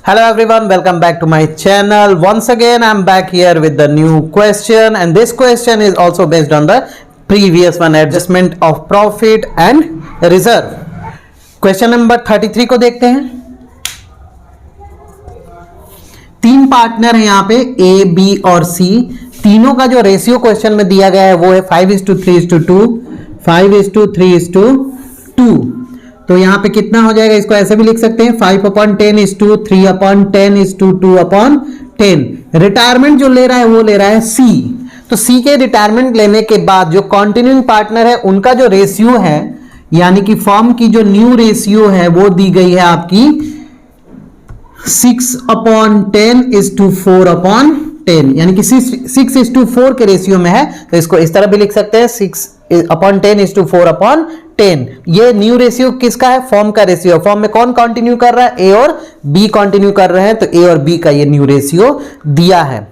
Hello everyone, welcome back to my channel. Once again, I'm back here with the new question, and this question is also based on the previous one, adjustment of profit and reserve. Question number 33 को देखते हैं. तीन partner है यहाँ पे ए, B और सी. तीनों का जो रेशियो क्वेश्चन में दिया गया है वो है 5:3:2, 5:3:2. तो यहाँ पे कितना हो जाएगा, इसको ऐसे भी लिख सकते हैं 5/10:3/10:2/10. रिटायरमेंट जो ले रहा है वो ले रहा है सी. तो सी के रिटायरमेंट लेने के बाद जो कंटिन्यूइंग पार्टनर है उनका जो रेशियो है, यानी कि फर्म की जो न्यू रेशियो है वो दी गई है आपकी 6/10:4/10, यानी कि 6:4 के रेशियो में है. तो इसको इस तरह भी लिख सकते हैं 6/10:4/10. ये न्यू रेशियो किसका है? फॉर्म का रेशियो. फॉर्म में कौन कंटिन्यू कर रहा है? ए और बी कंटिन्यू कर रहे हैं, तो ए और बी का ये न्यू रेशियो दिया है.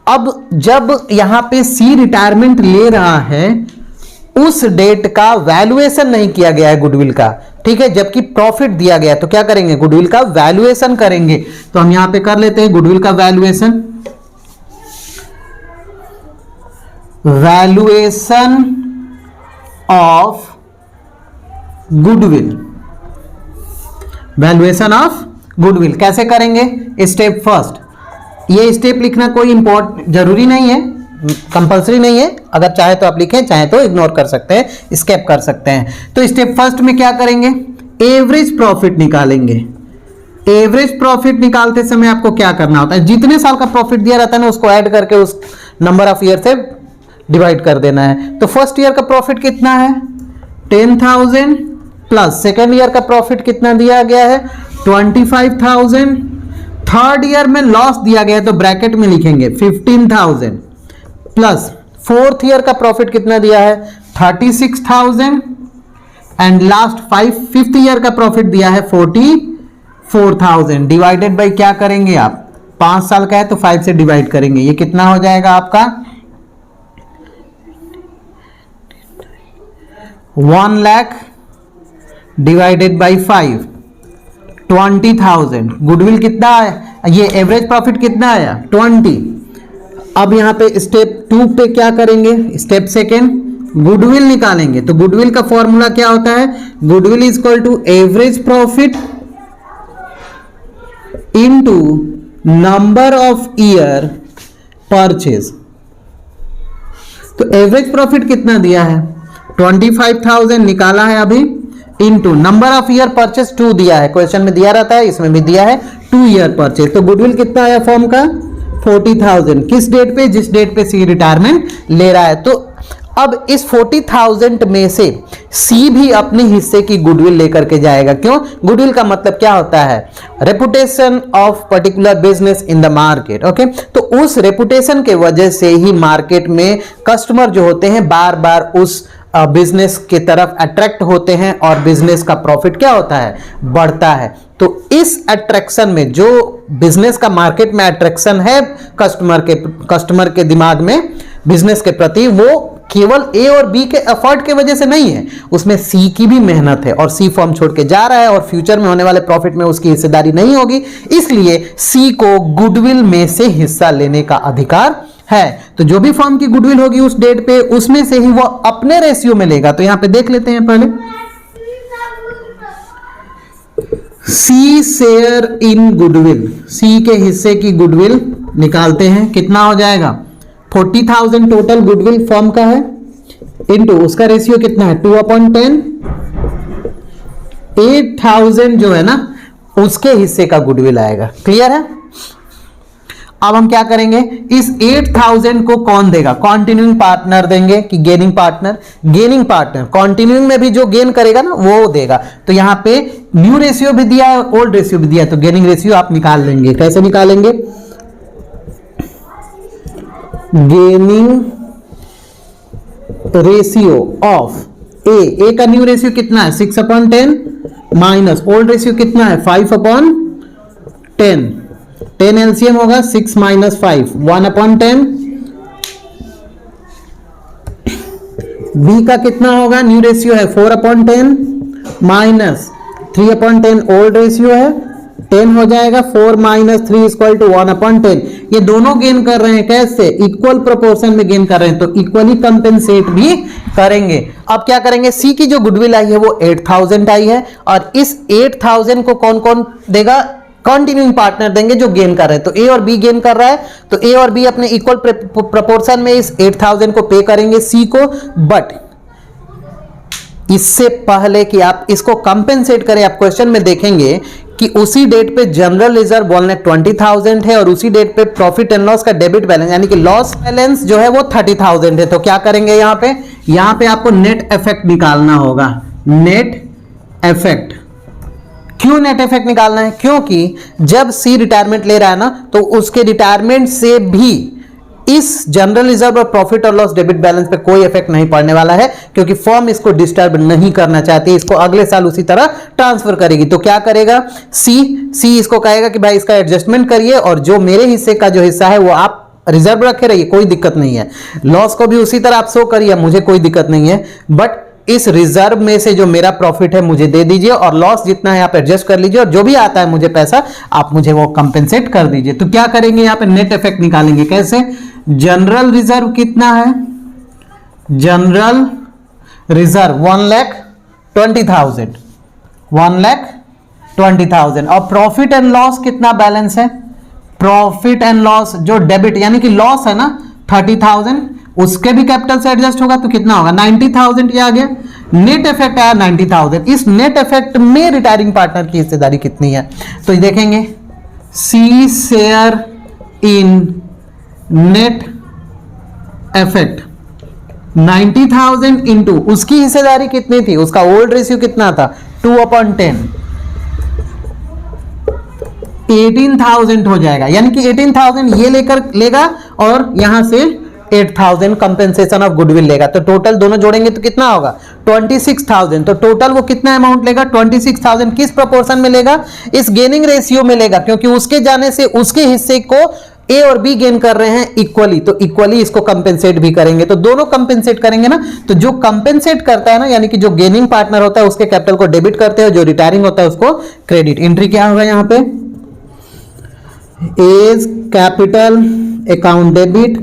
अब जब यहां पे सी रिटायरमेंट ले रहा है, उस डेट का वैल्यूएशन नहीं किया गया है गुडविल का, ठीक है, जबकि प्रॉफिट दिया गया है. तो क्या करेंगे? गुडविल का वैल्यूएशन करेंगे. तो हम यहां पे कर लेते हैं गुडविल का valuation. Valuation of goodwill. Valuation of goodwill कैसे करेंगे? Step first. ये स्टेप लिखना कोई इंपॉर्टेंट जरूरी नहीं है, कंपलसरी नहीं है. अगर चाहे तो आप लिखें, चाहे तो इग्नोर कर सकते हैं, स्किप कर सकते हैं. तो स्टेप फर्स्ट में क्या करेंगे? एवरेज प्रॉफिट निकालेंगे. एवरेज प्रॉफिट निकालते समय आपको क्या करना होता है? जितने साल का प्रॉफिट दिया रहता है ना, उसको ऐड करके उस नंबर ऑफ ईयर से डिवाइड कर देना है. तो फर्स्ट ईयर का प्रॉफिट कितना है? 10,000 प्लस सेकेंड ईयर का प्रॉफिट कितना दिया गया है? 25,000. थर्ड ईयर में लॉस दिया गया है तो ब्रैकेट में लिखेंगे 15,000 प्लस फोर्थ ईयर का प्रॉफिट कितना दिया है? 36,000. एंड लास्ट फिफ्थ ईयर का प्रॉफिट दिया है 44,000. डिवाइडेड बाय क्या करेंगे आप? 5 साल का है तो 5 से डिवाइड करेंगे. ये कितना हो जाएगा आपका? 1 लाख डिवाइडेड बाई 5, 20,000. गुडविल कितना है? ये एवरेज प्रॉफिट कितना आया? 20. अब यहां पे स्टेप 2 पे क्या करेंगे? स्टेप सेकेंड, गुडविल निकालेंगे. तो गुडविल का फॉर्मूला क्या होता है? Goodwill is equal to average profit into number of year purchase. तो एवरेज प्रॉफिट कितना दिया है? 25,000 निकाला है अभी, into number of year purchase 2 दिया है. क्वेश्चन में दिया रहता है, इसमें भी दिया है 2 ईयर परचेज. तो गुडविल कितना आया फॉर्म का? 40,000. किस डेट पे? जिस डेट पे सी रिटायरमेंट ले रहा है. तो अब इस 40,000 में से सी भी अपने हिस्से की गुडविल लेकर के जाएगा. क्यों? गुडविल का मतलब क्या होता है? Reputation of particular business in the market. Okay, तो उस रेपुटेशन के वजह से ही मार्केट में कस्टमर जो होते हैं बार बार उस बिजनेस की तरफ अट्रैक्ट होते हैं और बिजनेस का प्रॉफिट क्या होता है? बढ़ता है. तो इस अट्रैक्शन में, जो बिजनेस का मार्केट में अट्रैक्शन है कस्टमर के दिमाग में बिजनेस के प्रति, वो केवल ए और बी के एफर्ट के वजह से नहीं है, उसमें सी की भी मेहनत है. और सी फॉर्म छोड़ के जा रहा है और फ्यूचर में होने वाले प्रॉफिट में उसकी हिस्सेदारी नहीं होगी, इसलिए सी को गुडविल में से हिस्सा लेने का अधिकार है. तो जो भी फर्म की गुडविल होगी उस डेट पे, उसमें से ही वो अपने रेशियो में लेगा. तो यहां पे देख लेते हैं पहले. सी शेयर इन गुडविल. सी के हिस्से की गुडविल निकालते हैं. कितना हो जाएगा? 40,000 टोटल गुडविल फर्म का है, इनटू उसका रेशियो कितना है? 2/10. 8,000 जो है ना, उसके हिस्से का गुडविल आएगा. क्लियर है? अब हम क्या करेंगे? इस 8,000 को कौन देगा? कंटिन्यूइंग पार्टनर देंगे कि gaining partner? Gaining partner. Continuing में भी जो गेन करेगा ना वो देगा. तो यहां पे न्यू रेशियो भी दिया है, ओल्ड रेशियो भी दिया है, तो गेनिंग रेशियो आप निकाल लेंगे. कैसे निकालेंगे? गेनिंग रेशियो ऑफ ए का न्यू रेशियो कितना है? 6/10 माइनस ओल्ड रेशियो कितना है? 5/10. 10 एलसीएम होगा 6 माइनस 5, 1/10. बी का कितना होगा? न्यू रेशियो है 4/10 माइनस 3/10 ओल्ड रेशियो है 10 हो जाएगा, 4 माइनस 3 इक्वल टू 1/10। ये दोनों गेन कर रहे हैं, कैसे? इक्वल प्रोपोर्शन में गेन कर रहे हैं, तो इक्वली कंपेंसेट भी करेंगे। अब क्या करेंगे, सी की जो गुडविल आई है वो 8000 आई है, और इस 8000 को कौन कौन देगा? कंटिन्यूइंग पार्टनर देंगे जो गेन कर रहे हैं। तो ए और बी गेन कर रहा है, तो ए और बी अपने इक्वल प्रोपोर्शन में इस 8000 को पे करेंगे सी को। बट इससे पहले कि आप इसको कंपेंसेट करें, आप क्वेश्चन में देखेंगे कि उसी डेट पे जनरल रिजर्व बोलने 20,000 है, और उसी डेट पे प्रॉफिट एंड लॉस का डेबिट बैलेंस यानी कि लॉस बैलेंस जो है वो 30,000 है। तो क्या करेंगे यहां पे आपको नेट इफेक्ट निकालना होगा। नेट इफेक्ट, क्यों नेट इफेक्ट निकालना है? क्योंकि जब सी रिटायरमेंट ले रहा है ना, तो उसके रिटायरमेंट से भी इस जनरल रिजर्व और प्रॉफिट और लॉस डेबिट बैलेंस पे कोई इफेक्ट नहीं पड़ने वाला है, क्योंकि फर्म इसको डिस्टर्ब नहीं करना चाहती, इसको अगले साल उसी तरह ट्रांसफर करेगी। तो क्या करेगा सी इसको कहेगा कि भाई इसका एडजस्टमेंट करिए, और जो मेरे हिस्से का जो हिस्सा है वो आप रिजर्व रखे रहिए, कोई दिक्कत नहीं है। लॉस को भी उसी तरह आप शो करिए, मुझे कोई दिक्कत नहीं है, बट इस रिजर्व में से जो मेरा प्रॉफिट है मुझे दे दीजिए, और लॉस जितना है आप एडजस्ट कर लीजिए, और जो भी आता है मुझे पैसा आप मुझे वो कंपेंसेट कर दीजिए। तो क्या करेंगे, यहाँ पे नेट इफेक्ट निकालेंगे। कैसे? जनरल रिजर्व कितना है? General reserve 1,20,000, 1,20,000। और प्रॉफिट एंड लॉस कितना बैलेंस है? प्रॉफिट एंड लॉस जो डेबिट यानी कि लॉस है ना 30,000, उसके भी कैपिटल से एडजस्ट होगा, तो कितना होगा? 90,000। ये आ गया, नेट इफेक्ट आया 90,000। इस नेट इफेक्ट में रिटायरिंग पार्टनर की हिस्सेदारी कितनी है? तो ये देखेंगे, C share in net effect 90,000 into उसकी हिस्सेदारी कितनी थी? उसका ओल्ड रेशियो कितना था? 2/10, 18,000 हो जाएगा। यानी कि 18,000 ये लेकर लेगा, और यहां से 8,000 कंपेंसेशन ऑफ गुडविल लेगा। तो टोटल दोनों जोड़ेंगे तो कितना होगा? 26,000। तो टोटल वो कितना अमाउंट लेगा? 26,000। किस प्रोपोर्शन में लेगा? इस गेनिंग रेशियो में लेगा, क्योंकि उसके जाने से उसके हिस्से को ए और बी गेन कर रहे हैं इक्वली, तो इक्वली इसको कंपेंसेट भी करेंगे। तो दोनों कंपेंसेट करेंगे ना, तो जो कंपेंसेट करता है ना, यानी कि जो गेनिंग पार्टनर होता है उसके कैपिटल को डेबिट करते हैं, जो रिटायरिंग होता है उसको क्रेडिट। एंट्री क्या होगा यहाँ पे? A's capital account debit,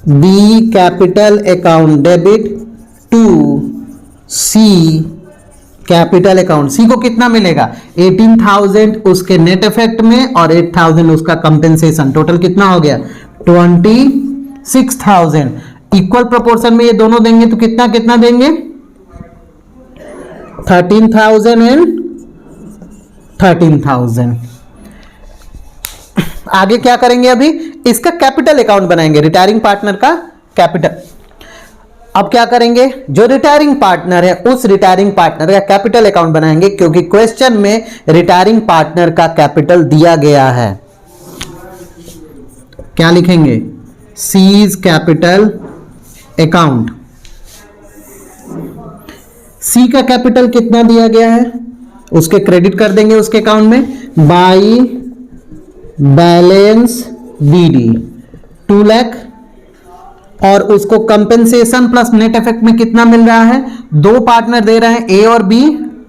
B capital account debit, to C capital account. C को कितना मिलेगा? 18,000 उसके नेट इफेक्ट में, और 8,000 उसका कंपेंसेशन। टोटल कितना हो गया? 26,000। इक्वल प्रोपोर्शन में ये दोनों देंगे तो कितना कितना देंगे? 13,000 एंड 13,000। आगे क्या करेंगे? अभी इसका कैपिटल अकाउंट बनाएंगे, रिटायरिंग पार्टनर का कैपिटल। अब क्या करेंगे? जो रिटायरिंग पार्टनर है उस रिटायरिंग पार्टनर का कैपिटल अकाउंट बनाएंगे, क्योंकि क्वेश्चन में रिटायरिंग पार्टनर का कैपिटल दिया गया है। क्या लिखेंगे? Seize capital account. सी का कैपिटल कितना दिया गया है उसके क्रेडिट कर देंगे उसके अकाउंट में, बाई बैलेंस बीडी 2 लाख, और उसको कंपेंसेशन प्लस नेट इफेक्ट में कितना मिल रहा है? दो पार्टनर दे रहे हैं ए और बी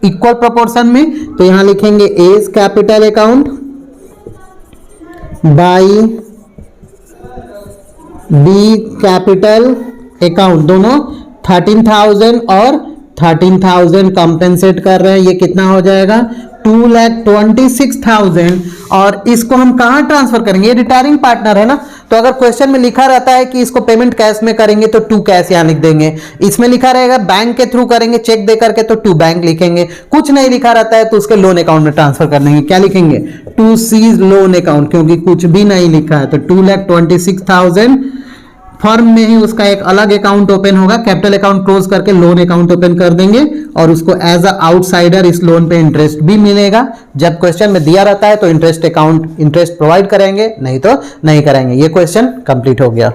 इक्वल प्रोपोर्शन में, तो यहां लिखेंगे as capital account by B capital account. दोनों 13,000 और 13,000 कंपेंसेट कर रहे हैं। ये कितना हो जाएगा? 2,26,000। और इसको हम कहां ट्रांसफर करेंगे? ये रिटायरिंग पार्टनर है ना, तो अगर क्वेश्चन में लिखा रहता है कि इसको पेमेंट कैश में करेंगे तो 2 कैश यहां लिख देंगे। इसमें लिखा रहेगा बैंक के थ्रू करेंगे, चेक दे करके, तो 2 बैंक लिखेंगे। कुछ नहीं लिखा रहता है तो उसके लोन अकाउंट में ट्रांसफर कर देंगे। क्या लिखेंगे? 2 सीज लोन अकाउंट, क्योंकि कुछ भी नहीं लिखा है। तो 2,26,000 फर्म में ही उसका एक अलग अकाउंट ओपन होगा, कैपिटल अकाउंट क्लोज करके लोन अकाउंट ओपन कर देंगे, और उसको एज अ आउटसाइडर इस लोन पे इंटरेस्ट भी मिलेगा। जब क्वेश्चन में दिया रहता है तो इंटरेस्ट प्रोवाइड करेंगे, नहीं तो नहीं करेंगे। ये क्वेश्चन कंप्लीट हो गया।